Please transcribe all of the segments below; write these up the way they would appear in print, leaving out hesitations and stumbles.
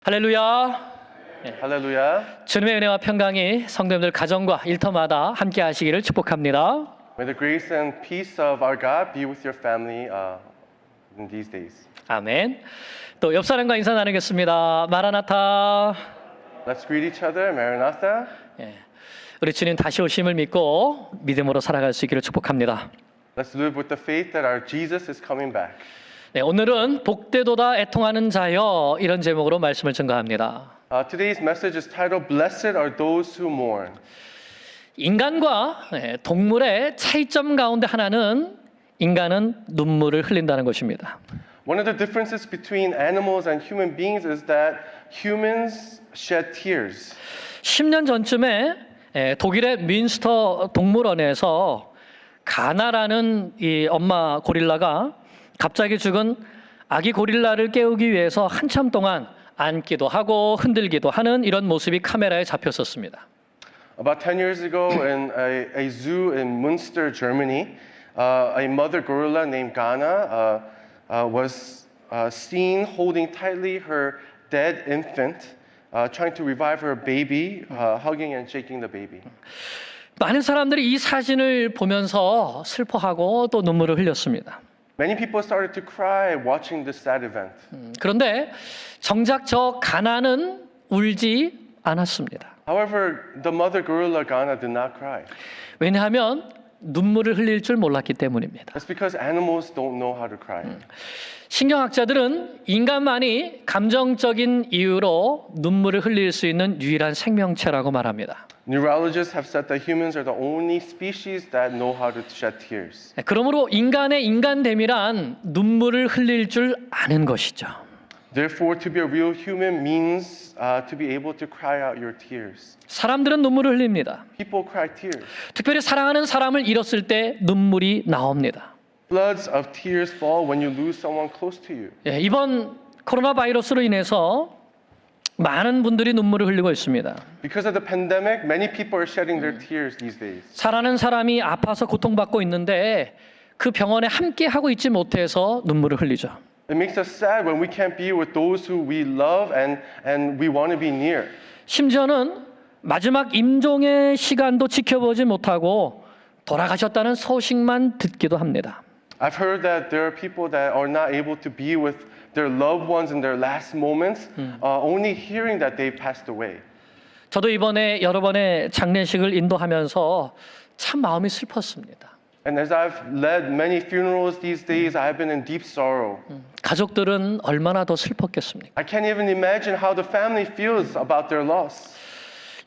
할렐루야. 할렐루야. 주님의 은혜와 평강이 성도님들 가정과 일터마다 함께 하시기를 축복합니다. May the grace and peace of our God be with your family in these days. 아멘. 또 옆 사람과 인사 나누겠습니다. 마라나타. Let's greet each other. Maranatha. 우리 주님 다시 오심을 믿고 믿음으로 살아갈 수 있기를 축복합니다. Let's live with the faith that our Jesus is coming back. 네, 오늘은 복되도다 애통하는 자여 이런 제목으로 말씀을 증거합니다. Today's message is titled Blessed are those who mourn. 인간과 동물의 차이점 가운데 하나는 인간은 눈물을 흘린다는 것입니다. One of the differences between animals and human beings is that humans shed tears. 10년 전쯤에 독일의 뮌스터 동물원에서 가나라는 이 엄마 고릴라가 갑자기 죽은 아기 고릴라를 깨우기 위해서 한참 동안 앉기도 하고 흔들기도 하는 이런 모습이 카메라에 잡혔었습니다. About 10 years ago in a zoo in Münster, Germany, a mother gorilla named Ghana was seen holding tightly her dead infant, trying to revive her baby, hugging and shaking the baby. 많은 사람들이 이 사진을 보면서 슬퍼하고 또 눈물을 흘렸습니다. Many people started to cry watching this sad event. 그런데 정작 저 가나는 울지 않았습니다. However, the mother gorilla Ghana did not cry. 왜냐하면 눈물을 흘릴 줄 몰랐기 때문입니다. That's because animals don't know how to cry. 신경학자들은 인간만이 감정적인 이유로 눈물을 흘릴 수 있는 유일한 생명체라고 말합니다. Neurologists have said that humans are the only species that know how to shed tears. 그러므로 인간의 인간됨이란 눈물을 흘릴 줄 아는 것이죠. Therefore, to be a real human means to be able to cry out your tears. 사람들은 눈물을 흘립니다. People cry tears. 특별히 사랑하는 사람을 잃었을 때 눈물이 나옵니다. Floods of tears fall when you lose someone close to you. 이번 코로나 바이러스로 인해서 많은 분들이 눈물을 흘리고 있습니다. Because of the pandemic, many people are shedding their tears these days. 사랑하는 사람이 아파서 고통받고 있는데 그 병원에 함께 하고 있지 못해서 눈물을 흘리죠. It makes us sad when we can't be with those who we love and we want to be near. 심지어는 마지막 임종의 시간도 지켜보지 못하고 돌아가셨다는 소식만 듣기도 합니다. I've heard that there are people that are not able to be with their loved ones in their last moments, only hearing that they passed away. 저도 이번에 여러 번의 장례식을 인도하면서 참 마음이 슬펐습니다. And as I've led many funerals these days, I've been in deep sorrow. 가족들은 얼마나 더 슬펐겠습니까? I can't even imagine how the family feels about their loss.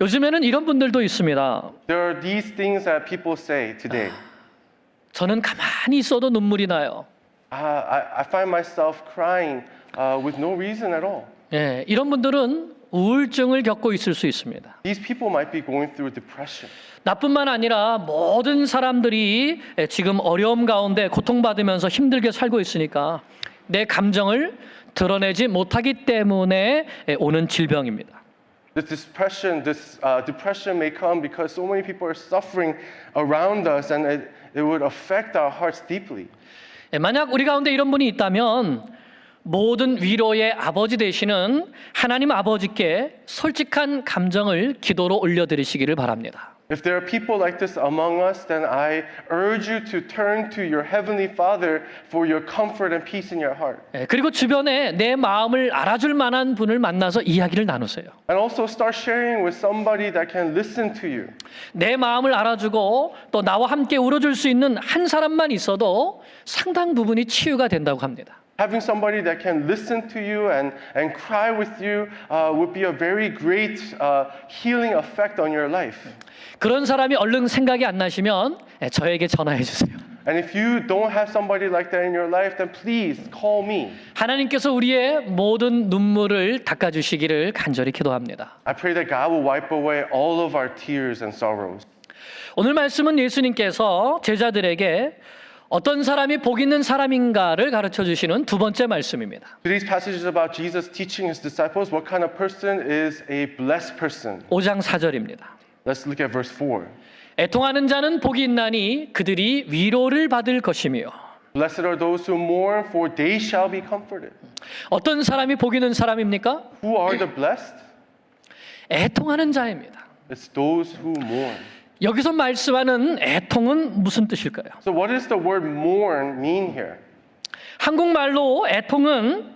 요즘에는 이런 분들도 있습니다. There are these things that people say today. 저는 가만히 있어도 눈물이 나요. I find myself crying with no reason at all. 이런 분들은 우울증을 겪고 있을 수 있습니다. These people might be going through depression. 나뿐만 아니라 모든 사람들이 지금 어려움 가운데 고통받으면서 힘들게 살고 있으니까 내 감정을 드러내지 못하기 때문에 오는 질병입니다. This depression may come because so many people are suffering around us, and it would affect our hearts deeply. 만약 우리 가운데 이런 분이 있다면 모든 위로의 아버지 되시는 하나님 아버지께 솔직한 감정을 기도로 올려드리시기를 바랍니다. If there are people like this among us, then I urge you to turn to your heavenly Father for your comfort and peace in your heart. 그리고 주변에 내 마음을 알아줄 만한 분을 만나서 이야기를 나누세요. And also start sharing with somebody that can listen to you. 내 마음을 알아주고 또 나와 함께 울어줄 수 있는 한 사람만 있어도 상당 부분이 치유가 된다고 합니다. Having somebody that can listen to you and cry with you would be a very great healing effect on your life. 그런 사람이 얼른 생각이 안 나시면 저에게 전화해 주세요. And if you don't have somebody like that in your life, then please call me. 하나님께서 우리의 모든 눈물을 닦아주시기를 간절히 기도합니다. I pray that God will wipe away all of our tears and sorrows. 오늘 말씀은 예수님께서 제자들에게 어떤 사람이 복 있는 사람인가를 가르쳐 주시는 두 번째 말씀입니다. Today's passage is about Jesus teaching his disciples what kind of person is a blessed person. 5장 4절입니다. Let's look at verse 4. 애통하는 자는 복이 있나니 그들이 위로를 받을 것이며 Blessed are those who mourn, for they shall be comforted. 어떤 사람이 복 있는 사람입니까? Who are the blessed? 애통하는 자입니다. It's those who mourn. 여기서 말씀하는 애통은 무슨 뜻일까요? So what does the word mourn mean here? 한국말로 애통은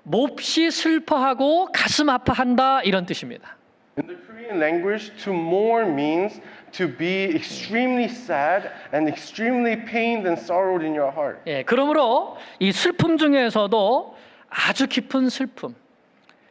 몹시 슬퍼하고 가슴 아파한다 이런 뜻입니다. In the Korean language, to mourn means to be extremely sad and extremely pained and sorrowed in your heart. 예, 그러므로 이 슬픔 중에서도 아주 깊은 슬픔,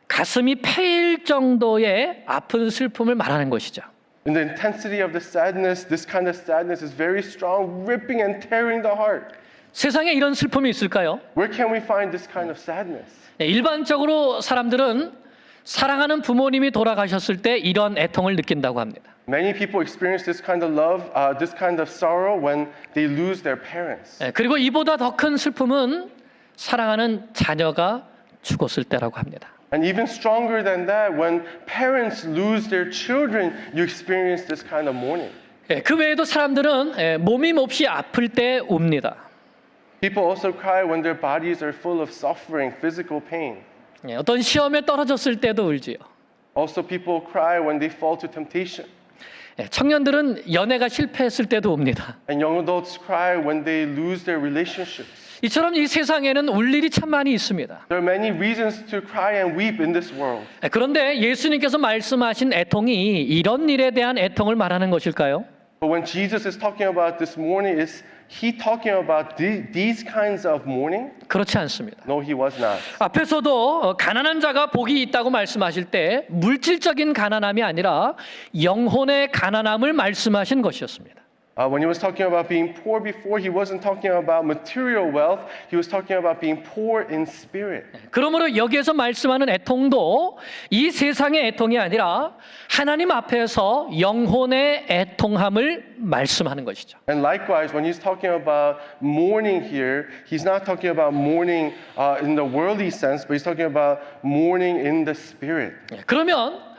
가슴이 패일 정도의 아픈 슬픔을 말하는 것이죠. In the intensity of the sadness, this kind of sadness is very strong, ripping and tearing the heart. 세상에 이런 슬픔이 있을까요? Where can we find this kind of sadness? 예, 일반적으로 사람들은 사랑하는 부모님이 돌아가셨을 때 이런 애통을 느낀다고 합니다. Many people experience this kind of love, this kind of sorrow when they lose their parents. 예, 그리고 이보다 더 큰 슬픔은 사랑하는 자녀가 죽었을 때라고 합니다. And even stronger than that, when parents lose their children, you experience this kind of mourning. 예, 그 외에도 사람들은 몸이 몹시 아플 때 웁니다. People also cry when their bodies are full of suffering, physical pain. 예, 어떤 시험에 떨어졌을 때도 울지요. Also, people cry when they fall to temptation. 예, 청년들은 연애가 실패했을 때도 웁니다. And young adults cry when they lose their relationships. 이처럼 이 세상에는 울 일이 참 많이 있습니다. There are many reasons to cry and weep in this world. 예, 그런데 예수님께서 말씀하신 애통이 이런 일에 대한 애통을 말하는 것일까요? But when Jesus is talking about this mourning, is he talking about these kinds of mourning? 그렇지 않습니다. No, he was not. 앞에서도 가난한 자가 복이 있다고 말씀하실 때 물질적인 가난함이 아니라 영혼의 가난함을 말씀하신 것이었습니다. When he was talking about being poor before, he wasn't talking about material wealth. He was talking about being poor in spirit. 그러므로 여기에서 말씀하는 애통도 이 세상의 애통이 아니라 하나님 앞에서 영혼의 애통함을 말씀하는 것이죠. And likewise, when he's talking about mourning here, he's not talking about mourning in the worldly sense, but he's talking about mourning in the spirit. 그러면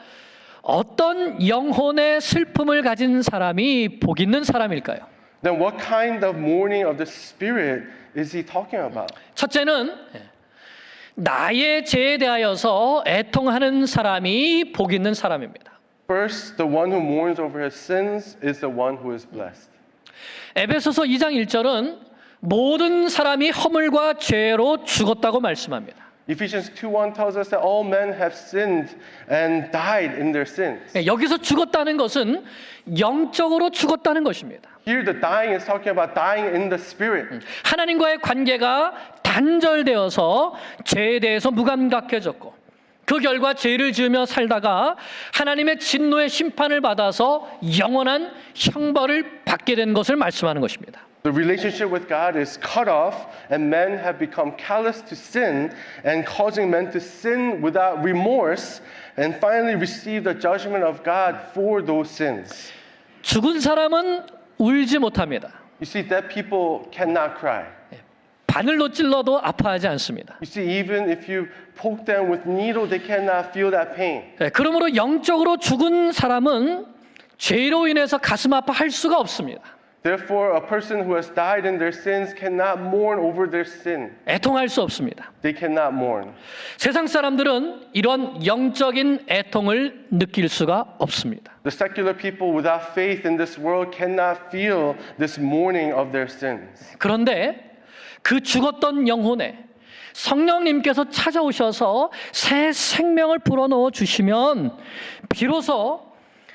어떤 영혼의 슬픔을 가진 사람이 복 있는 사람일까요? Then what kind of mourning of the spirit is he talking about? 첫째는 나의 죄에 대하여서 애통하는 사람이 복 있는 사람입니다. First, the one who mourns over his sins is the one who is blessed. 에베소서 2장 1절은 모든 사람이 허물과 죄로 죽었다고 말씀합니다. Ephesians 2:1 tells us that all men have sinned and died in their sins. 여기서 죽었다는 것은 영적으로 죽었다는 것입니다. Here the dying is talking about dying in the spirit. 하나님과의 관계가 단절되어서 죄에 대해서 무감각해졌고 그 결과 죄를 지으며 살다가 하나님의 진노의 심판을 받아서 영원한 형벌을 받게 된 것을 말씀하는 것입니다. The relationship with God is cut off, and men have become callous to sin, and causing men to sin without remorse, and finally receive the judgment of God for those sins. 죽은 사람은 울지 못합니다. You see, dead people cannot cry. 바늘로 찔러도 아파하지 않습니다. You see, even if you poke them with needle, they cannot feel that pain. 그러므로 영적으로 죽은 사람은 죄로 인해서 가슴 아파할 수가 없습니다. Therefore, a person who has died in their sins cannot mourn over their sin. 애통할 수 없습니다. They cannot mourn. 세상 사람들은 이런 영적인 애통을 느낄 수가 없습니다. The secular people without faith in this world cannot feel this mourning of their sins. 그런데 그 죽었던 영혼에 성령님께서 찾아오셔서 새 생명을 불어넣어 주시면 비로소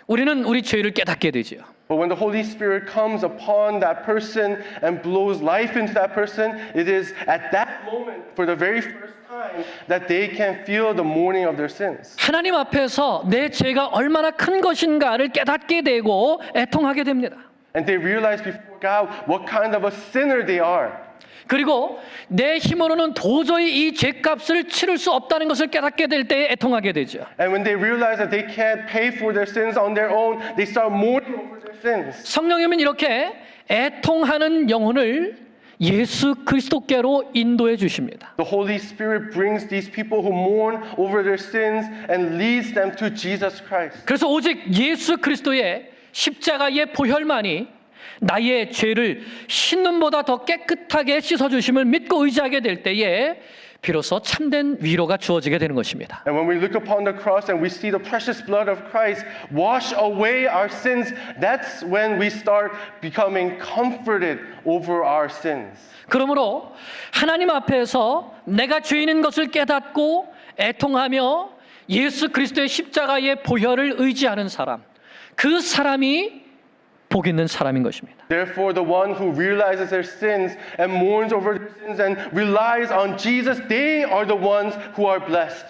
우리는 우리 죄를 깨닫게 되지요. But when the Holy Spirit comes upon that person and blows life into that person, it is at that moment, for the very first time, that they can feel the mourning of their sins. 하나님 앞에서 내 죄가 얼마나 큰 것인가를 깨닫게 되고 애통하게 됩니다. And they realize before God what kind of a sinner they are. 그리고 내 힘으로는 도저히 이 죄값을 치를 수 없다는 것을 깨닫게 될 때에 애통하게 되죠. And when they realize that they can't pay for their sins on their own, they start mourning over their sins. 성령님은 이렇게 애통하는 영혼을 예수 그리스도께로 인도해 주십니다. The Holy Spirit brings these people who mourn over their sins and leads them to Jesus Christ. 그래서 오직 예수 그리스도의 십자가의 보혈만이 나의 죄를 씻는보다 더 깨끗하게 씻어주심을 믿고 의지하게 될 때에 비로소 참된 위로가 주어지게 되는 것입니다. And when we look upon the cross and we see the precious blood of Christ wash away our sins, that's when we start becoming comforted over our sins. 그러므로 하나님 앞에서 내가 죄인인 것을 깨닫고 애통하며 예수 그리스도의 십자가의 보혈을 의지하는 사람, 그 사람이 복 있는 사람인 것입니다. Therefore, the one who realizes their sins and mourns over their sins and relies on Jesus, they are the ones who are blessed.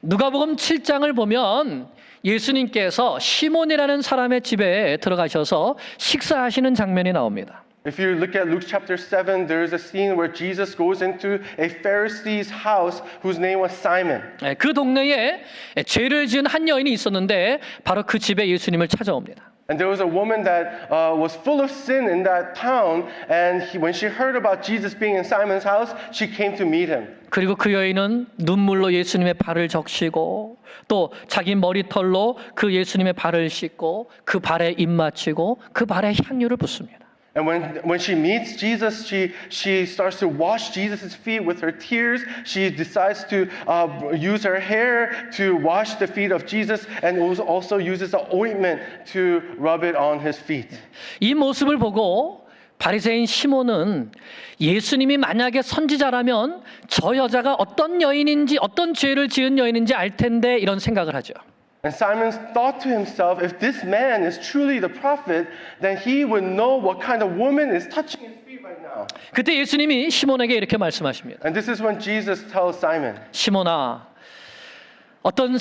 누가복음 7장을 보면 예수님께서 시몬이라는 사람의 집에 들어가셔서 식사하시는 장면이 나옵니다. If you look at Luke chapter 7, there is a scene where Jesus goes into a Pharisee's house whose name was Simon. 그 동네에 죄를 지은 한 여인이 있었는데 바로 그 집에 예수님을 찾아옵니다. And there was a woman that was full of sin in that town, and when she heard about Jesus being in Simon's house, she came to meet him. 그리고 그 여인은 눈물로 예수님의 발을 적시고 또 자기 머리털로 그 예수님의 발을 씻고 그 발에 입 맞추고 그 발에 향유를 붓습니다. And when she meets Jesus, she starts to wash Jesus' feet with her tears. She decides to use her hair to wash the feet of Jesus and also uses the ointment to rub it on his feet. 이 모습을 보고 바리새인 시몬은 예수님이 만약에 선지자라면 저 여자가 어떤 여인인지 어떤 죄를 지은 여인인지 알 텐데 이런 생각을 하죠. And Simon thought to himself, if this man is truly the prophet, then he would know what kind of woman is touching his feet right now. 그때 예수님이 시몬에게 이렇게 말씀하십니다. And this is when Jesus tells Simon, 시몬아, 어떤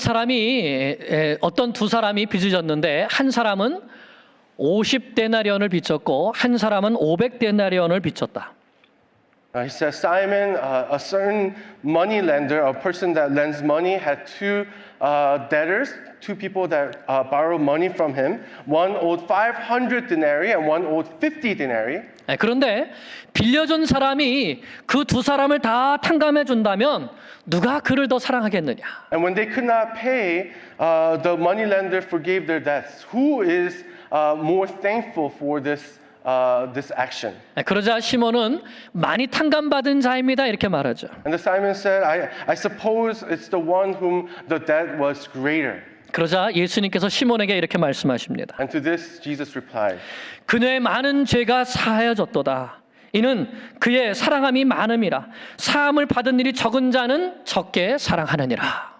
두 사람이 빚을 졌는데 한 사람은 50데나리온을 빚졌고 한 사람은 500데나리온을 빚졌다. he says, Simon, a certain money lender, a person that lends money, had two debtors, two people that borrowed money from him. One owed 500 denarii and one owed 50 denarii. 그런데 빌려준 사람이 그 두 사람을 다 탕감해 준다면 누가 그를 더 사랑하겠느냐? And when they could not pay, the money lender forgave their debts. Who is more thankful for this action? 그러자 시몬은 많이 탕감받은 자입니다 이렇게 말하죠. And the Simon said, I suppose it's the one whom the debt was greater. 그러자 예수님께서 시몬에게 이렇게 말씀하십니다. And to this Jesus replied, 그녀의 많은 죄가 사하여졌도다. 이는 그의 사랑함이 많음이라. 사함을 받은 일이 적은 자는 적게 사랑하느니라.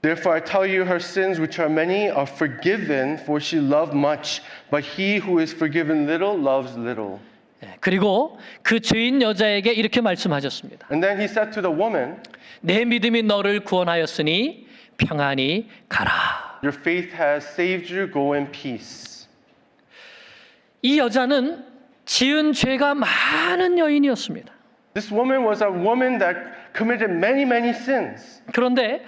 Therefore I tell you, her sins, which are many, are forgiven, for she loved much. But he who is forgiven little loves little. 그리고 그 죄인 여자에게 이렇게 말씀하셨습니다. And then he said to the woman, 내 믿음이 너를 구원하였으니 평안히 가라. your faith has saved you. Go in peace. 이 여자는 지은 죄가 많은 여인이었습니다. This woman was a woman that committed many, many sins. 그런데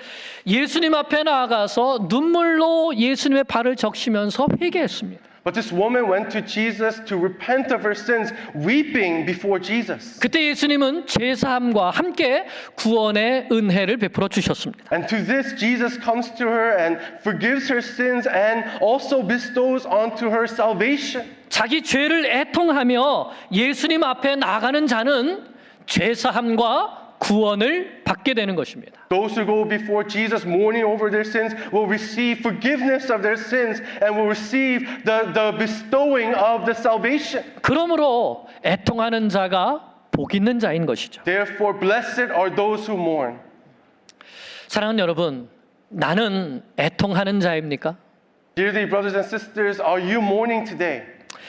예수님 앞에 나아가서 눈물로 예수님의 발을 적시면서 회개했습니다. But this woman went to Jesus to repent of her sins, weeping before Jesus. 그때 예수님은 제사함과 함께 구원의 은혜를 베풀어 주셨습니다. And to this, Jesus comes to her and forgives her sins and also bestows onto her salvation. 자기 죄를 애통하며 예수님 앞에 나가는 자는 제사함과 구원을 받게 되는 것입니다. Those who go before Jesus mourning over their sins will receive forgiveness of their sins and will receive the bestowing of the salvation. 그러므로 애통하는 자가 복 있는 자인 것이죠. Therefore, blessed are those who mourn. 사랑하는 여러분, 나는 애통하는 자입니까? Dearly brothers and sisters, are you mourning today?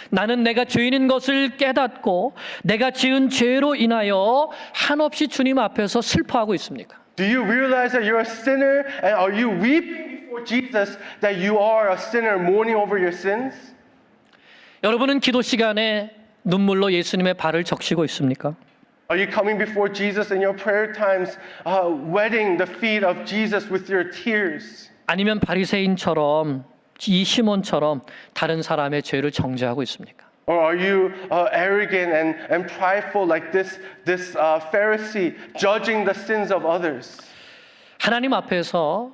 나는 내가 죄인인 것을 깨닫고 내가 지은 죄로 인하여 한없이 주님 앞에서 슬퍼하고 있습니까? Do you realize that you're a sinner and are you weeping before Jesus that you are a sinner mourning over your sins? 여러분은 기도 시간에 눈물로 예수님의 발을 적시고 있습니까? Are you coming before Jesus in your prayer times, wetting the feet of Jesus with your tears? 아니면 바리새인처럼 이 시몬처럼 다른 사람의 죄를 정죄하고 있습니까? Or are you arrogant and prideful like this Pharisee, judging the sins of others? 하나님 앞에서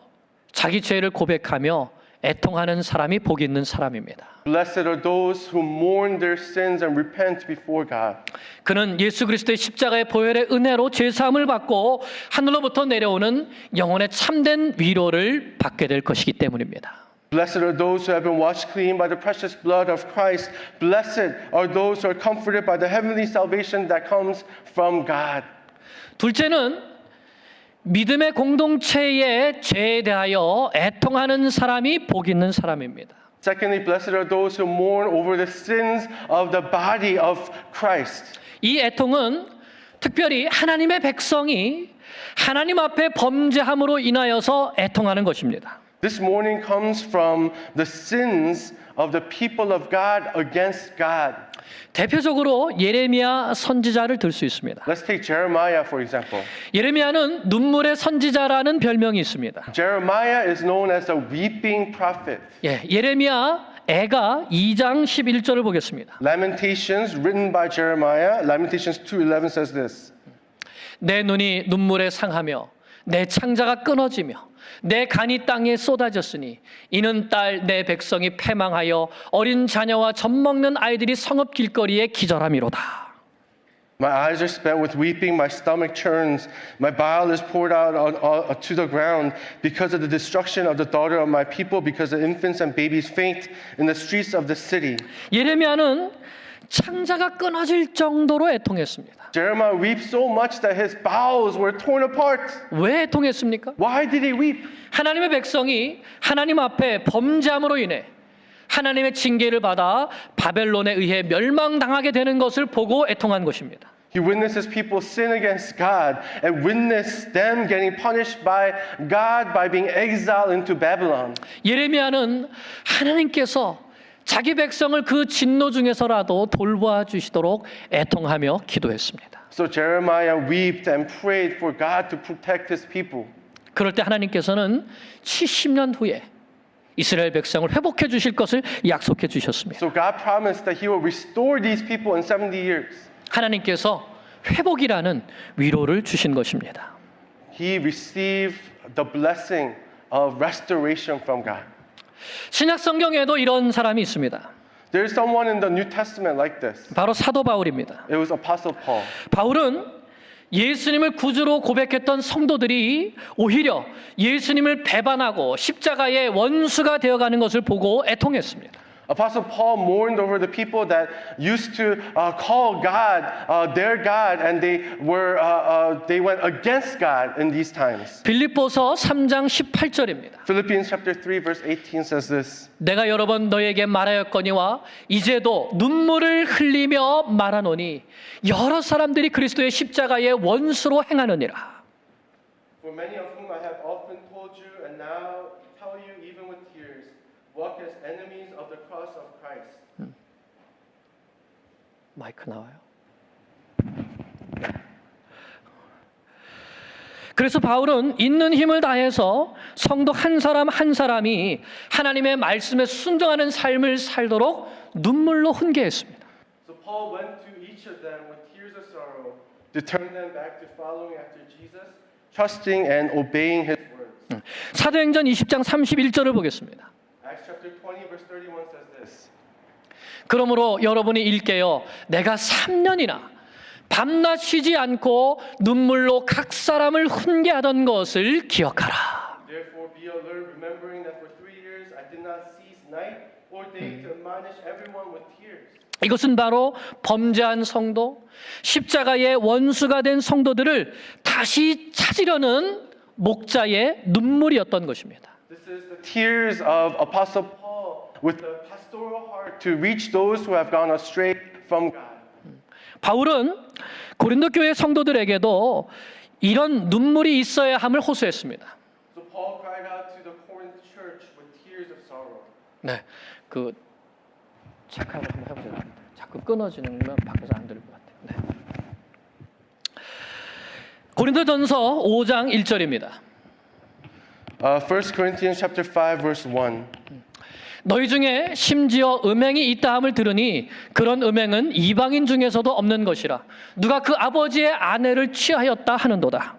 자기 죄를 고백하며 애통하는 사람이 복이 있는 사람입니다. Blessed are those who mourn their sins and repent before God. 그는 예수 그리스도의 십자가의 보혈의 은혜로 죄사함을 받고 하늘로부터 내려오는 영혼의 참된 위로를 받게 될 것이기 때문입니다. Blessed are those who have been washed clean by the precious blood of Christ. Blessed are those who are comforted by the heavenly salvation that comes from God. 둘째는 믿음의 공동체의 죄에 대하여 애통하는 사람이 복 있는 사람입니다. Secondly, blessed are those who mourn over the sins of the body of Christ. 이 애통은 특별히 하나님의 백성이 하나님 앞에 범죄함으로 인하여서 애통하는 것입니다. This mourning comes from the sins of the people of God against God. 대표적으로 예레미야 선지자를 들 수 있습니다. Let's take Jeremiah for example. 예레미야는 눈물의 선지자라는 별명이 있습니다. Jeremiah is known as the weeping prophet. 예레미야 애가 2장 11절을 보겠습니다. Lamentations written by Jeremiah, Lamentations 2:11 says this. 내 눈이 눈물에 상하며 내 창자가 끊어지며 내 간이 땅에 쏟아졌으니 이는 딸 내 백성이 패망하여 어린 자녀와 젖먹는 아이들이 성읍 길거리에 기절함이로다. My eyes are spent with weeping, my stomach churns, my bile is poured out to the ground because of the destruction of the daughter of my people, because the infants and babies faint in the streets of the city. 예레미야는 창자가 끊어질 정도로 애통했습니다. Jeremiah weeps so much that his bowels were torn apart. 왜 애통했습니까? Why did he weep? 하나님의 백성이 하나님 앞에 범죄함으로 인해 하나님의 징계를 받아 바벨론에 의해 멸망당하게 되는 것을 보고 애통한 것입니다. He witnesses people sin against God and witnessed them getting punished by God by being exiled into Babylon. 예레미야는 하나님께서 자기 백성을 그 진노 중에서라도 돌보아 주시도록 애통하며 기도했습니다. So Jeremiah wept and prayed for God to protect his people. 그럴 때 하나님께서는 70년 후에 이스라엘 백성을 회복해 주실 것을 약속해 주셨습니다. So God promised that he will restore these people in 70 years. 하나님께서 회복이라는 위로를 주신 것입니다. He received the blessing of restoration from God. 신약 성경에도 이런 사람이 있습니다. There is someone in the New Testament like this. 바로 사도 바울입니다. It was Apostle Paul. 바울은 예수님을 구주로 고백했던 성도들이 오히려 예수님을 배반하고 십자가의 원수가 되어가는 것을 보고 애통했습니다. Apostle Paul mourned over the people that used to call God their God, and they went against God in these times. 빌립보서 3장 18절입니다. Philippians chapter 3 verse 18 says this. 내가 여러 번 너에게 말하였거니와 이제도 눈물을 흘리며 말하노니 여러 사람들이 그리스도의 십자가의 원수로 행하느니라. For many of whom I have often told you and now tell you even with tears, walk as enemies of the cross of Christ. 마이크 나와요? 그래서 바울은 있는 힘을 다해서 성도 한 사람 한 사람이 하나님의 말씀에 순종하는 삶을 살도록 눈물로 훈계했습니다. So Paul went to each of them with tears of sorrow to turn them back to following after Jesus, trusting and obeying his words. 사도행전 20장 31절을 보겠습니다. Acts chapter 20 verse 31 says this. 그러므로 여러분이 일깨어 내가 3년이나 밤낮 쉬지 않고 눈물로 각 사람을 훈계하던 것을 기억하라. Therefore be alert, remembering that for 3 years I did not cease night or day to admonish everyone with tears. 이것은 바로 범죄한 성도, 십자가의 원수가 된 성도들을 다시 찾으려는 목자의 눈물이었던 것입니다. This is the tears of Apostle Paul with the pastoral heart to reach those who have gone astray from God. 바울은 고린도 교회 성도들에게도 이런 눈물이 있어야 함을 호소했습니다. So Paul cried out to the Corinth church with tears of sorrow. 네, 그 체크를 한번 해보세요. 자꾸 끊어지는 건 밖에서 안 들릴 것 같아요. 네. 고린도전서 5장 1절입니다. 1 Corinthians chapter 5 verse 1. 너희 중에 심지어 음행이 있다함을 들으니 그런 음행은 이방인 중에서도 없는 것이라 누가 그 아버지의 아내를 취하였다 하는도다.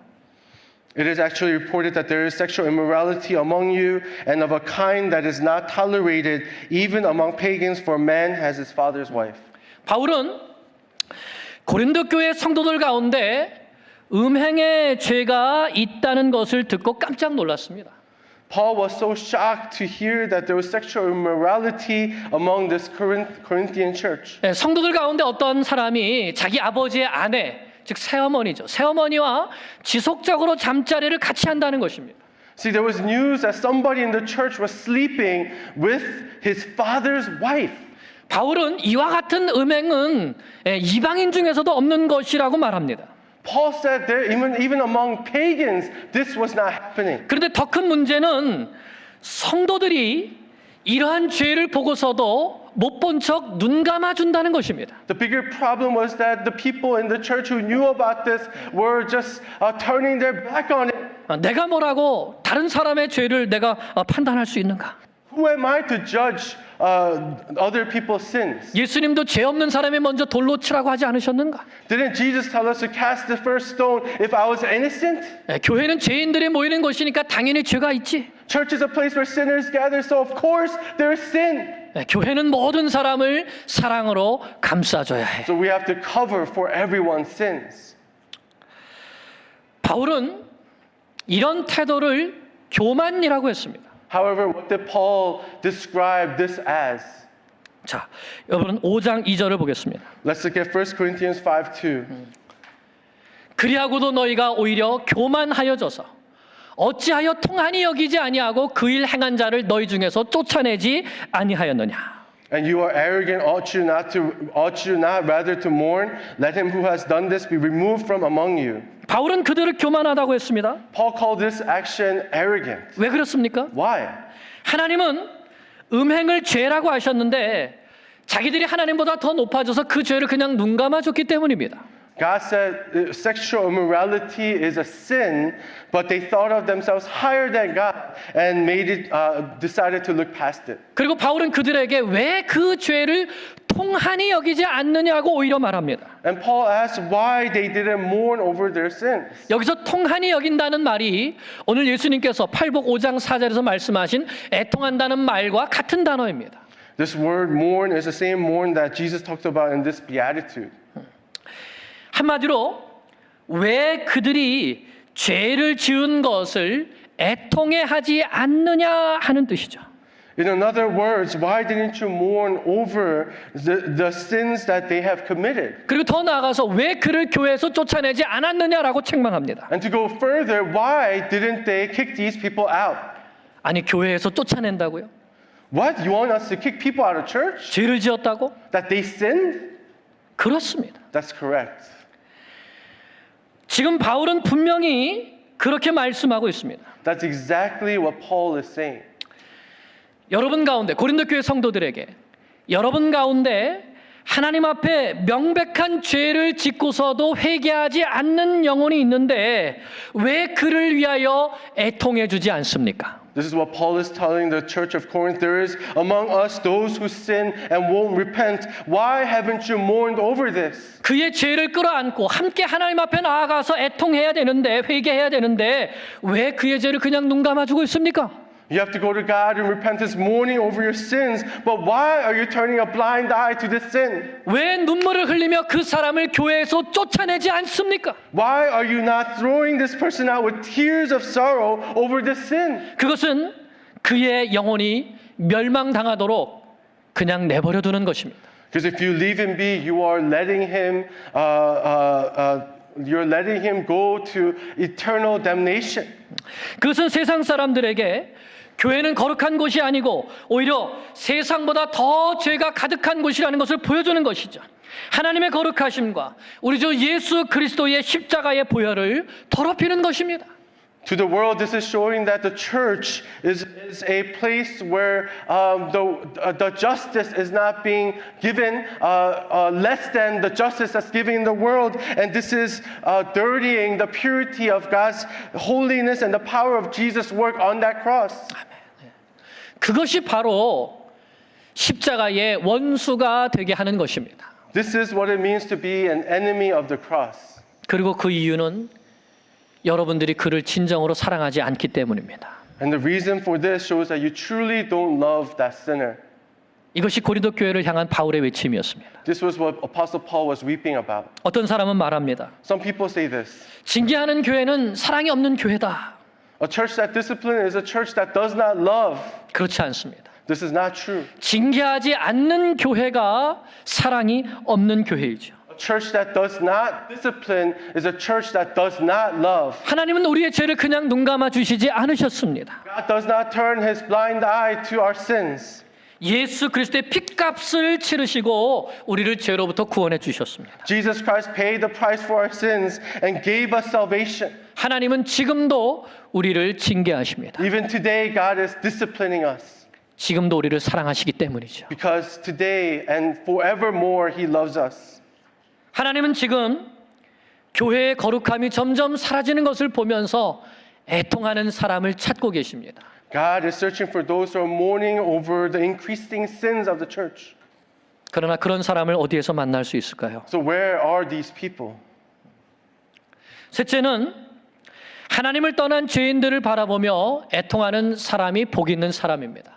It is actually reported that there is sexual immorality among you and of a kind that is not tolerated even among pagans, for man has his father's wife. 바울은 고린도 교회 성도들 가운데 음행의 죄가 있다는 것을 듣고 깜짝 놀랐습니다. Paul was so shocked to hear that there was sexual immorality among this Corinthian church. 예, 성도들 가운데 어떤 사람이 자기 아버지의 아내, 즉 새어머니죠. 새어머니와 지속적으로 잠자리를 같이 한다는 것입니다. See, there was news that somebody in the church was sleeping with his father's wife. 바울은 이와 같은 음행은 이방인 중에서도 없는 것이라고 말합니다. Paul said that even among pagans, this was not happening. 그런데 더 큰 문제는 성도들이 이러한 죄를 보고서도 못 본 척 눈 감아준다는 것입니다. The bigger problem was that the people in the church who knew about this were just turning their back on it. 내가 뭐라고 다른 사람의 죄를 내가 판단할 수 있는가? Who am I to judge other people's sins? 예수님도 죄 없는 사람이 먼저 돌로 치라고 하지 않으셨는가? Didn't Jesus tell us to cast the first stone if I was innocent? 교회는 죄인들이 모이는 곳이니까 당연히 죄가 있지. Church is a place where sinners gather, so of course there is sin. 교회는 모든 사람을 사랑으로 감싸줘야 해. So we have to cover for everyone's sins. 바울은 이런 태도를 교만이라고 했습니다. However, what did Paul describe this as? 자, 여러분 5장 2절을 보겠습니다. Let's look at 1 Corinthians 5:2. 그리하고도 너희가 오히려 교만하여져서 어찌하여 통한이 여기지 아니하고 그 일 행한 자를 너희 중에서 쫓아내지 아니하였느냐. And you are arrogant, ought you not rather to mourn? Let him who has done this be removed from among you. 바울은 그들을 교만하다고 했습니다. Paul called this action arrogant. 왜 그렇습니까? Why? 하나님은 음행을 죄라고 하셨는데 자기들이 하나님보다 더 높아져서 그 죄를 그냥 눈 감아줬기 때문입니다. God said sexual immorality is a sin, but they thought of themselves higher than God and decided to look past it. 그리고 바울은 그들에게 왜 그 죄를 통한이 여기지 않느냐고 오히려 말합니다. And Paul asked why they didn't mourn over their sins. 여기서 통한이 여긴다는 말이 오늘 예수님께서 팔복 5장 4절에서 말씀하신 애통한다는 말과 같은 단어입니다. This word mourn is the same mourn that Jesus talked about in this beatitude. 한마디로 왜 그들이 죄를 지은 것을 애통해 하지 않느냐 하는 뜻이죠. In other words, why didn't you mourn over the sins that they have committed? 그리고 더 나아가서 왜 그를 교회에서 쫓아내지 않았느냐라고 책망합니다. And to go further, why didn't they kick these people out? 아니 교회에서 쫓아낸다고요? What? You want us to kick people out of church? 죄를 지었다고? That they sinned? 그렇습니다. That's correct. 지금 바울은 분명히 그렇게 말씀하고 있습니다. That's exactly what Paul is saying. 여러분 가운데 고린도 교회 성도들에게 여러분 가운데 하나님 앞에 명백한 죄를 짓고서도 회개하지 않는 영혼이 있는데 왜 그를 위하여 애통해 주지 않습니까? This is what Paul is telling the church of Corinth. There is among us those who sin and won't repent. Why haven't you mourned over this? 그의 죄를 끌어안고 함께 하나님 앞에 나아가서 애통해야 되는데 회개해야 되는데 왜 그의 죄를 그냥 눈 감아주고 있습니까? You have to go to God in repentance, mourning over your sins. But why are you turning a blind eye to this sin? 왜 눈물을 흘리며 그 사람을 교회에서 쫓아내지 않습니까? Why are you not throwing this person out with tears of sorrow over this sin? 그것은 그의 영혼이 멸망당하도록 그냥 내버려 두는 것입니다. Because if you leave him be, you are letting him go to eternal damnation. 그것은 세상 사람들에게 교회는 거룩한 곳이 아니고 오히려 세상보다 더 죄가 가득한 곳이라는 것을 보여주는 것이죠. 하나님의 거룩하심과 우리 주 예수 그리스도의 십자가의 보혈을 더럽히는 것입니다. To the world, this is showing that the church is a place where the justice is not being given less than the justice that's given in the world. And this is dirtying the purity of God's holiness and the power of Jesus' work on that cross. 그것이 바로 십자가의 원수가 되게 하는 것입니다. This is what it means to be an enemy of the cross. 그리고 그 이유는 여러분들이 그를 진정으로 사랑하지 않기 때문입니다. And the reason for this shows that you truly don't love that sinner. 이것이 고린도 교회를 향한 바울의 외침이었습니다. This was what Apostle Paul was weeping about. 어떤 사람은 말합니다. Some people say this. 징계하는 교회는 사랑이 없는 교회다. A church that disciplines is a church that does not love. 그렇지 않습니다. This is not true. 징계하지 않는 교회가 사랑이 없는 교회이죠. A church that does not discipline is a church that does not love. 하나님은 우리의 죄를 그냥 눈 감아 주시지 않으셨습니다. God does not turn his blind eye to our sins. 예수 그리스도의 핏값을 치르시고 우리를 죄로부터 구원해 주셨습니다. Jesus Christ paid the price for our sins and gave us salvation. 하나님은 지금도 우리를 징계하십니다. Even today, God is disciplining us 지금도 우리를 사랑하시기 때문이죠. because today and forevermore He loves us. 하나님은 지금 교회의 거룩함이 점점 사라지는 것을 보면서 애통하는 사람을 찾고 계십니다. God is searching for those who are mourning over the increasing sins of the church. 그러나 그런 사람을 어디에서 만날 수 있을까요? So where are these people? 셋째는 하나님을 떠난 죄인들을 바라보며 애통하는 사람이 복 있는 사람입니다.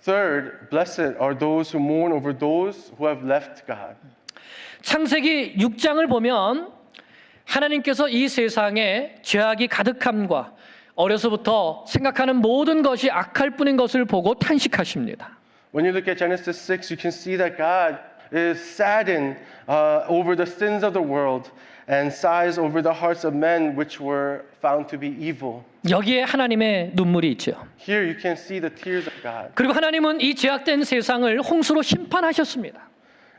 Third, blessed are those who mourn over those who have left God. 창세기 6장을 보면 하나님께서 이 세상에 죄악이 가득함과 어려서부터 생각하는 모든 것이 악할 뿐인 것을 보고 탄식하십니다. When you look at Genesis 6, you can see that God is saddened over the sins of the world and sighs over the hearts of men which were found to be evil. 여기에 하나님의 눈물이 있죠. Here you can see the tears of God. 그리고 하나님은 이 죄악된 세상을 홍수로 심판하셨습니다.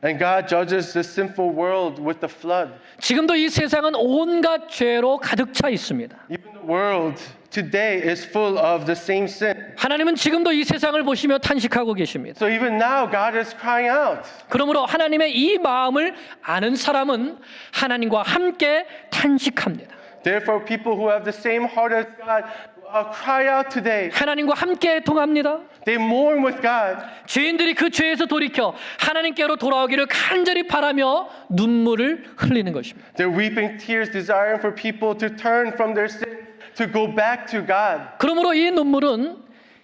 And God judges this sinful world with the flood. 지금도 이 세상은 온갖 죄로 가득 차 있습니다. Even the world today is full of the same sin. 하나님은 지금도 이 세상을 보시며 탄식하고 계십니다. So even now God is crying out. 그러므로 하나님의 이 마음을 아는 사람은 하나님과 함께 탄식합니다. Therefore, people who have the same heart as God cry out today. 하나님과 함께 통합니다. They mourn with God. 죄인들이 그 죄에서 돌이켜 하나님께로 돌아오기를 간절히 바라며 눈물을 흘리는 것입니다. They're weeping tears, desiring for people to turn from their sin, to go back to God. 그러므로 이 눈물은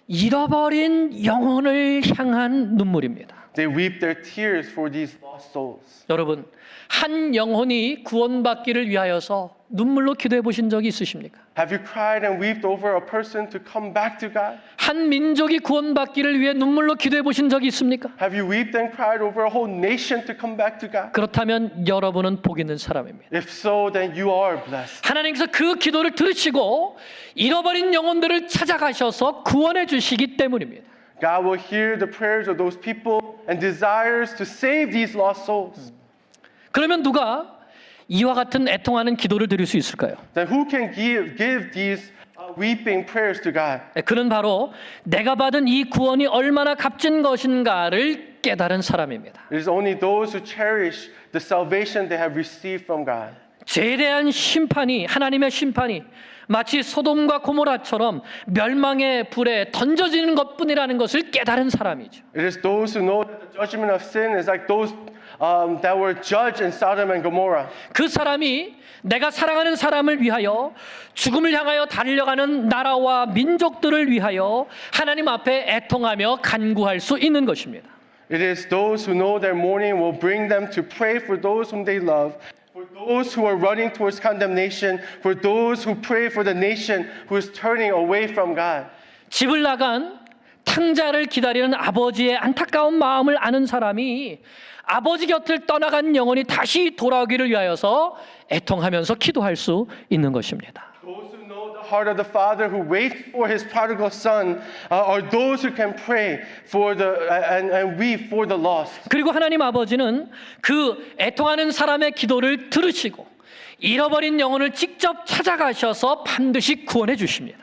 잃어버린 영혼을 향한 눈물입니다. They weep their tears for these lost souls. 여러분, 한 영혼이 구원받기를 위하여서 눈물로 기도해 보신 적이 있으십니까? Have you cried and wept over a person to come back to God? 한 민족이 구원받기를 위해 눈물로 기도해 보신 적이 있습니까? Have you wept and cried over a whole nation to come back to God? 그렇다면 여러분은 복 있는 사람입니다. If so, then you are blessed. 하나님께서 그 기도를 들으시고 잃어버린 영혼들을 찾아가셔서 구원해 주시기 때문입니다. God will hear the prayers of those people and desires to save these lost souls. 그러면 누가 이와 같은 애통하는 기도를 드릴 수 있을까요? Then who can give these weeping prayers to God? 그는 바로 내가 받은 이 구원이 얼마나 값진 것인가를 깨달은 사람입니다. It is only those who cherish the salvation they have received from God. 죄에 대한 심판이 하나님의 심판이 마치 소돔과 고모라처럼 멸망의 불에 던져지는 것뿐이라는 것을 깨달은 사람이죠. It is those who know that the judgment of sin is like those that were judged in Sodom and Gomorrah. 그 사람이 내가 사랑하는 사람을 위하여 죽음을 향하여 달려가는 나라와 민족들을 위하여 하나님 앞에 애통하며 간구할 수 있는 것입니다. It is those who know their mourning will bring them to pray for those whom they love, for those who are running towards condemnation, for those who pray for the nation who is turning away from God. 집을 나간 탕자를 기다리는 아버지의 안타까운 마음을 아는 사람이 아버지 곁을 떠나간 영혼이 다시 돌아오기를 위하여서 애통하면서 기도할 수 있는 것입니다. Those who know the heart of the Father who waits for His prodigal Son are those who can pray for and weep for the lost. 그리고 하나님 아버지는 그 애통하는 사람의 기도를 들으시고 잃어버린 영혼을 직접 찾아가셔서 반드시 구원해 주십니다.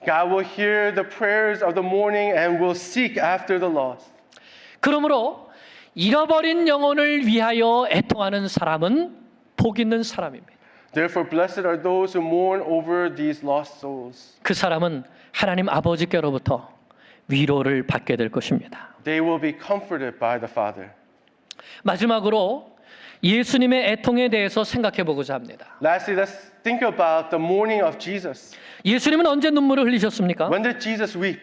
God will hear the prayers of the mourning and will seek after the lost. 그러므로 잃어버린 영혼을 위하여 애통하는 사람은 복 있는 사람입니다. Therefore, blessed are those who mourn over these lost souls. 그 사람은 하나님 아버지께로부터 위로를 받게 될 것입니다. They will be comforted by the Father. 마지막으로 예수님의 애통에 대해서 생각해 보고자 합니다. Lastly, let's think about the mourning of Jesus. 예수님은 언제 눈물을 흘리셨습니까? When did Jesus weep?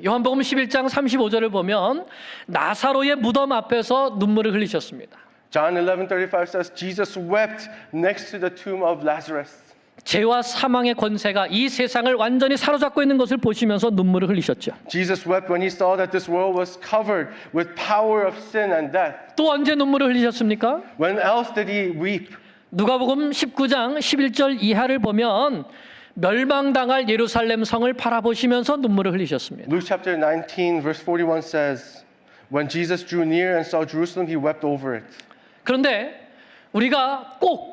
요한복음 11장 35절을 보면 나사로의 무덤 앞에서 눈물을 흘리셨습니다. John 11:35 says Jesus wept next to the tomb of Lazarus. 죄와 사망의 권세가 이 세상을 완전히 사로잡고 있는 것을 보시면서 눈물을 흘리셨죠. Jesus wept when he saw that this world was covered with power of sin and death. 또 언제 눈물을 흘리셨습니까? When else did he weep? 누가복음 19장 11절 이하를 보면 멸망당할 예루살렘 성을 바라보시면서 눈물을 흘리셨습니다. Luke chapter 19 verse 41 says, when Jesus drew near and saw Jerusalem, he wept over it. 그런데 우리가 꼭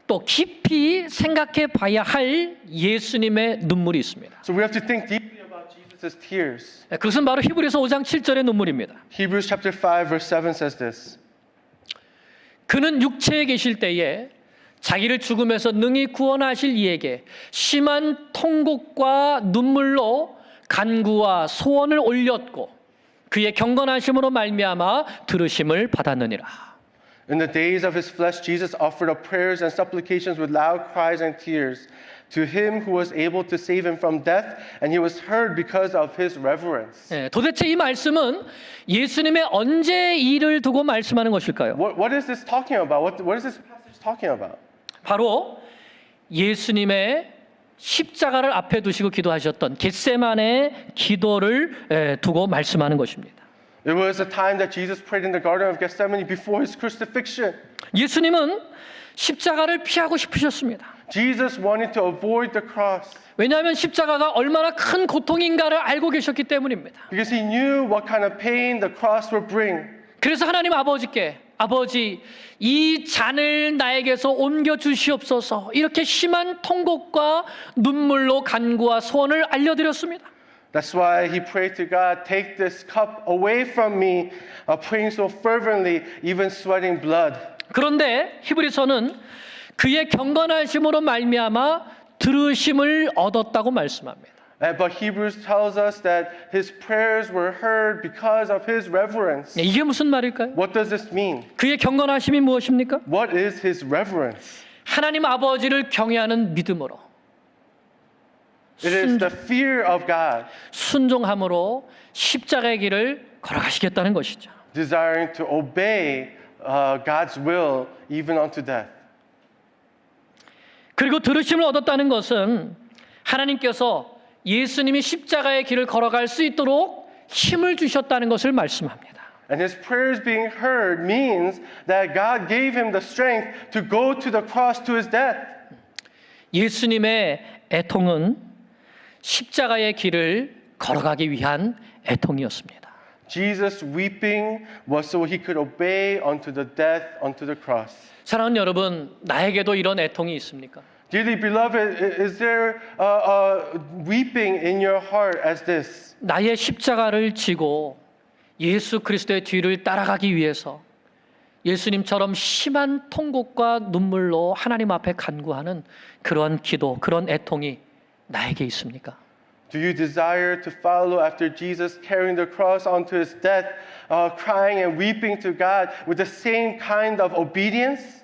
또 깊이 생각해 봐야 할 예수님의 눈물이 있습니다. So we have to think deeply about Jesus' tears. 그것은 바로 히브리서 5장 7절의 눈물입니다. Hebrews chapter 5 verse 7 says this. 그는 육체에 계실 때에 자기를 죽음에서 능히 구원하실 이에게 심한 통곡과 눈물로 간구와 소원을 올렸고 그의 경건하심으로 말미암아 들으심을 받았느니라. In the days of his flesh, Jesus offered up prayers and supplications with loud cries and tears to him who was able to save him from death, and he was heard because of his reverence. 도대체 이 말씀은 예수님의 언제 일을 두고 말씀하는 것일까요? What is this talking about? What is this passage talking about? 바로 예수님의 십자가를 앞에 두시고 기도하셨던 겟세마네의 기도를 두고 말씀하는 것입니다. It was a time that Jesus prayed in the Garden of Gethsemane before his crucifixion. 예수님은 십자가를 피하고 싶으셨습니다. Jesus wanted to avoid the cross 왜냐하면 십자가가 얼마나 큰 고통인가를 알고 계셨기 때문입니다. because he knew what kind of pain the cross would bring. 그래서 하나님 아버지께 아버지 이 잔을 나에게서 옮겨 주시옵소서 이렇게 심한 통곡과 눈물로 간구와 소원을 알려드렸습니다. That's why he prayed to God, take this cup away from me, praying so fervently, even sweating blood. 그런데 히브리서는 그의 경건하심으로 말미암아 들으심을 얻었다고 말씀합니다. But Hebrews tells us that his prayers were heard because of his reverence. 이게 무슨 말일까요? What does this mean? 그의 경건하심이 무엇입니까? What is his reverence? 하나님 아버지를 경외하는 믿음으로 It is the fear of God, 순종함으로 십자가의 길을 걸어가시겠다는 것이죠. desiring to obey God's will even unto death. 그리고 들으심을 얻었다는 것은 하나님께서 예수님이 십자가의 길을 걸어갈 수 있도록 힘을 주셨다는 것을 말씀합니다. And his prayers being heard means that God gave him the strength to go to the cross to his death. 예수님의 애통은 십자가의 길을 걸어가기 위한 애통이었습니다. Jesus weeping was so he could obey unto the death, unto the cross. 사랑하는 여러분, 나에게도 이런 애통이 있습니까? Dearly beloved, is there weeping in your heart as this? 나의 십자가를 지고 예수 그리스도의 뒤를 따라가기 위해서 예수님처럼 심한 통곡과 눈물로 하나님 앞에 간구하는 그런 기도, 그런 애통이 나에게 있습니까? Do you desire to follow after Jesus, carrying the cross onto his death, crying and weeping to God with the same kind of obedience?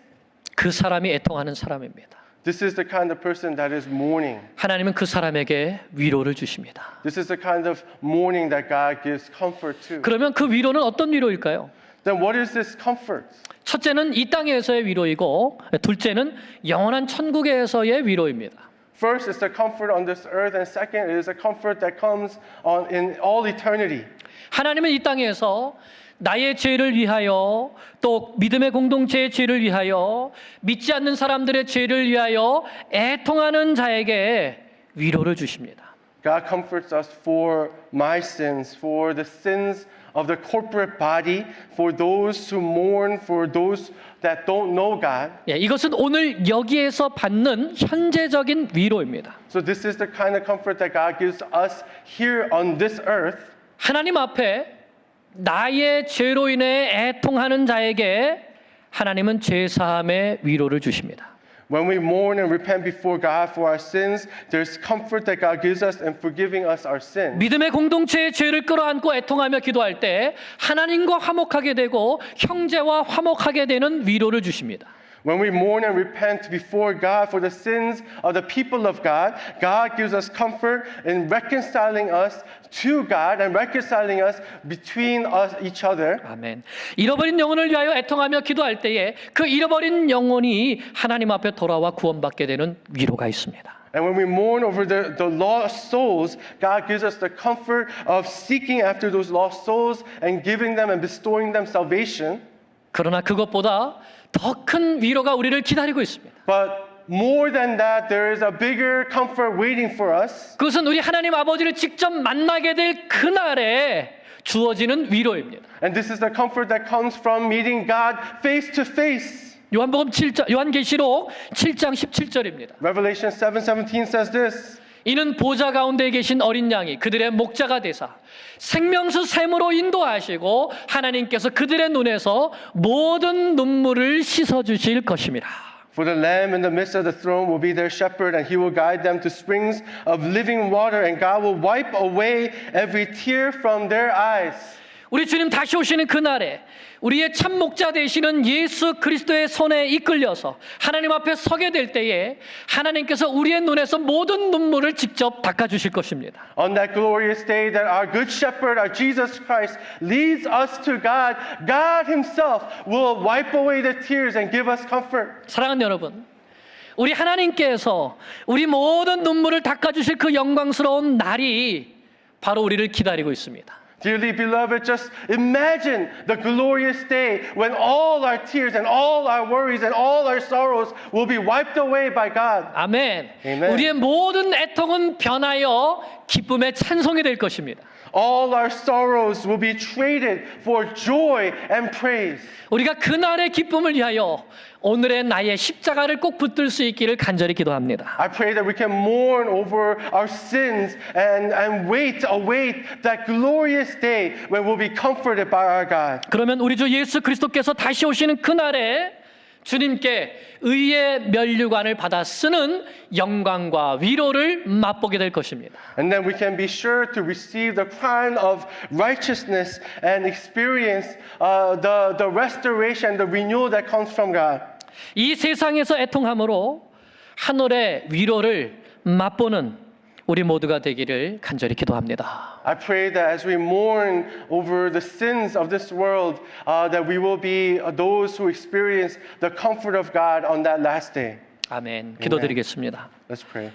그 사람이 애통하는 사람입니다. This is the kind of person that is mourning. 하나님은 그 사람에게 위로를 주십니다. This is the kind of mourning that God gives comfort to. 그러면 그 위로는 어떤 위로일까요? Then what is this comfort? 첫째는 이 땅에서의 위로이고 둘째는 영원한 천국에서의 위로입니다. First is the comfort on this earth, and second is a comfort that comes in all eternity. 하나님은 이 땅에서 나의 죄를 위하여 또 믿음의 공동체의 죄를 위하여 믿지 않는 사람들의 죄를 위하여 애통하는 자에게 위로를 주십니다. God comforts us for my sins, for the sins of the corporate body, for those who mourn, for those that don't know God. 이것은 오늘 여기에서 받는 현재적인 위로입니다. So this is the kind of comfort that God gives us here on this earth. 하나님 앞에 나의 죄로 인해 애통하는 자에게 하나님은 죄 사함의 위로를 주십니다. When we mourn and repent before God for our sins, there's comfort that God gives us in forgiving us our sins. 믿음의 공동체의 죄를 끌어안고 애통하며 기도할 때 하나님과 화목하게 되고 형제와 화목하게 되는 위로를 주십니다. When we mourn and repent before God for the sins of the people of God, God gives us comfort in reconciling us to God and reconciling us between us each other. 아멘. 잃어버린 영혼을 위하여 애통하며 기도할 때에 그 잃어버린 영혼이 하나님 앞에 돌아와 구원받게 되는 위로가 있습니다. And when we mourn over the lost souls, God gives us the comfort of seeking after those lost souls and giving them and bestowing them salvation. 그러나 그것보다 더 큰 위로가 우리를 기다리고 있습니다. But more than that, there is a bigger comfort waiting for us. 그것은 우리 하나님 아버지를 직접 만나게 될 그날에 주어지는 위로입니다. And this is the comfort that comes from meeting God face to face. 요한계시록 7장 17절입니다. Revelation 7:17 says this. 이는 보좌 가운데 계신 어린 양이 그들의 목자가 되사 생명수 샘으로 인도하시고 하나님께서 그들의 눈에서 모든 눈물을 씻어 주실 것입니다. For the Lamb in the midst of the throne will be their shepherd, and he will guide them to springs of living water, and God will wipe away every tear from their eyes. 우리 주님 다시 오시는 그날에 우리의 참 목자 되시는 예수 그리스도의 손에 이끌려서 하나님 앞에 서게 될 때에 하나님께서 우리의 눈에서 모든 눈물을 직접 닦아주실 것입니다. On that glorious day that our good shepherd, our Jesus Christ, leads us to God, God himself will wipe away the tears and give us comfort. 사랑하는 여러분, 우리 하나님께서 우리 모든 눈물을 닦아주실 그 영광스러운 날이 바로 우리를 기다리고 있습니다. Dearly beloved, just imagine the glorious day when all our tears and all our worries and all our sorrows will be wiped away by God. 아멘. Amen. 우리의 모든 애통은 변하여 기쁨의 찬송이 될 것입니다. All our sorrows will be traded for joy and praise. 우리가 그날의 기쁨을 위하여 오늘의 나의 십자가를 꼭 붙들 수 있기를 간절히 기도합니다. I pray that we can mourn over our sins and await that glorious day when we'll be comforted by our God. 그러면 우리 주 예수 그리스도께서 다시 오시는 그날에 주님께 의의 면류관을 받아 쓰는 영광과 위로를 맛보게 될 것입니다. And then we can be sure to receive the crown of righteousness and experience the restoration, the renewal that comes from God. 이 세상에서 애통함으로 하늘의 위로를 맛보는 우리 모두가 되기를 간절히 기도합니다. I pray that as we mourn over the sins of this world, that we will be those who experience the comfort of God on that last day. 아멘. 기도드리겠습니다. Let's pray.